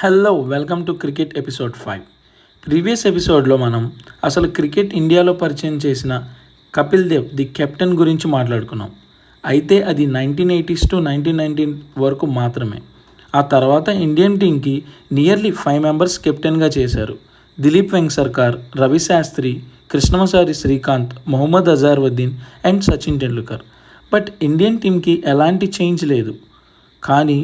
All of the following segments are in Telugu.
Hello welcome to cricket episode 5. Previous ఎపిసోడ్లో మనం అసలు క్రికెట్ ఇండియాలో పరిచయం చేసిన కపిల్ దేవ్ ది కెప్టెన్ గురించి మాట్లాడుకున్నాం. అయితే అది 1980s to 1919 వరకు మాత్రమే. ఆ తర్వాత ఇండియన్ టీంకి నియర్లీ 5 మెంబర్స్ కెప్టెన్గా చేశారు. Dilip Vengsarkar, Ravi Shastri, Krishnamachari Srikkanth, Mohammad Azharuddin and Sachin Tendulkar. But Indian టీంకి ఎలాంటి చేంజ్ లేదు. కానీ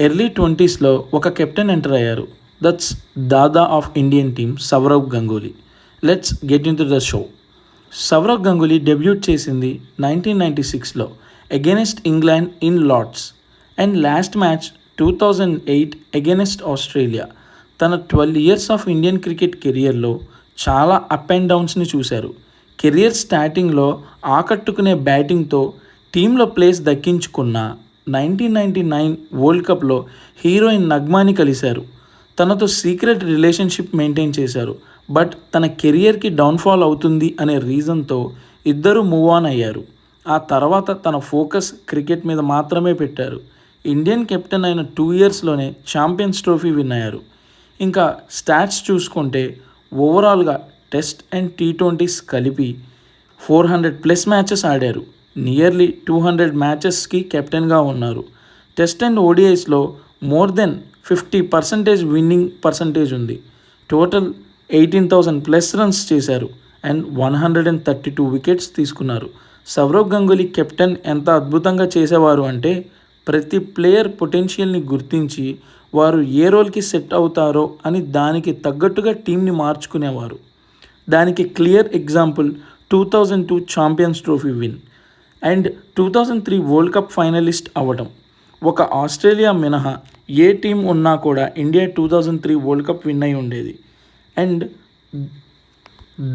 ఎర్లీ 20sలో ఒక కెప్టెన్ ఎంటర్ అయ్యారు. That's Dada of Indian team Sourav Ganguly. Let's get into the show. Sourav Ganguly debut చేసింది 1996లో against England in Lord's and last match 2008 against Australia. తన 12 years ఆఫ్ ఇండియన్ క్రికెట్ కెరియర్లో చాలా అప్ అండ్ డౌన్స్ని చూశారు. కెరియర్ స్టార్టింగ్లో ఆకట్టుకునే బ్యాటింగ్తో టీంలో ప్లేస్ దక్కించుకున్న 1999 వరల్డ్ కప్లో హీరోయిన్ నగ్మాని కలిశారు. తనతో సీక్రెట్ రిలేషన్షిప్ మెయింటైన్ చేశారు. బట్ తన కెరియర్కి డౌన్ఫాల్ అవుతుంది అనే రీజన్తో ఇద్దరు మూవ్ ఆన్ అయ్యారు. ఆ తర్వాత తన ఫోకస్ క్రికెట్ మీద మాత్రమే పెట్టారు. ఇండియన్ కెప్టెన్ అయిన 2 yearsలోనే ఛాంపియన్స్ ట్రోఫీ విన్ అయ్యారు. ఇంకా స్టాట్స్ చూసుకుంటే ఓవరాల్గా టెస్ట్ అండ్ T20s కలిపి 400+ మ్యాచెస్ ఆడారు. నియర్లీ 200 మ్యాచెస్కి కెప్టెన్గా ఉన్నారు. టెస్ట్ అండ్ ఓడిఐస్లో మోర్ దెన్ 50% విన్నింగ్ పర్సంటేజ్ ఉంది. టోటల్ 18,000+ రన్స్ చేశారు అండ్ 132 వికెట్స్ తీసుకున్నారు. సౌరవ్ గంగూలీ కెప్టెన్ ఎంత అద్భుతంగా చేసేవారు అంటే ప్రతి ప్లేయర్ పొటెన్షియల్ని గుర్తించి వారు ఏ రోల్కి సెట్ అవుతారో అని దానికి తగ్గట్టుగా టీంని మార్చుకునేవారు. దానికి clear example 2002 champions trophy win and 2003 world cup finalist అవ్వడం. ఒక ఆస్ట్రేలియా మినహా ఏ టీం ఉన్నా కూడా ఇండియా 2003 వరల్డ్ కప్ విన్ అయి ఉండేది. అండ్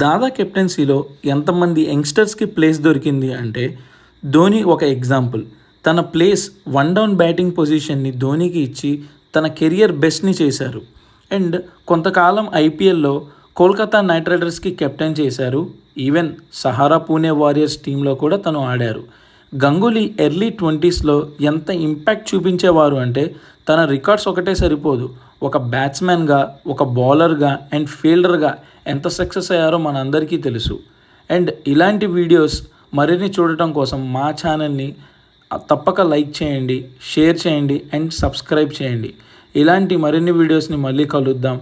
దాదా కెప్టెన్సీలో ఎంతమంది యంగ్స్టర్స్కి ప్లేస్ దొరికింది అంటే ధోని ఒక ఎగ్జాంపుల్. తన ప్లేస్ 1 down బ్యాటింగ్ పొజిషన్ని ధోనికి ఇచ్చి తన కెరియర్ బెస్ట్ని చేశారు. అండ్ కొంతకాలం ఐపీఎల్లో కోల్కతా నైట్ రైడర్స్కి కెప్టెన్ చేశారు. ఈవెన్ సహారా పూణే వారియర్స్ టీంలో కూడా తను ఆడారు. గంగూలీ ఎర్లీ 20sలో ఎంత ఇంపాక్ట్ చూపించేవారు అంటే తన రికార్డ్స్ ఒకటే సరిపోదు, ఒక బ్యాట్స్మెన్గా, ఒక బౌలర్గా అండ్ ఫీల్డర్గా ఎంత సక్సెస్ అయ్యారో మనందరికీ తెలుసు. అండ్ ఇలాంటి వీడియోస్ మరిన్ని చూడటం కోసం మా ఛానల్ని తప్పక లైక్ చేయండి, షేర్ చేయండి అండ్ సబ్స్క్రైబ్ చేయండి. ఇలాంటి మరిన్ని వీడియోస్ని మళ్ళీ కలుద్దాం.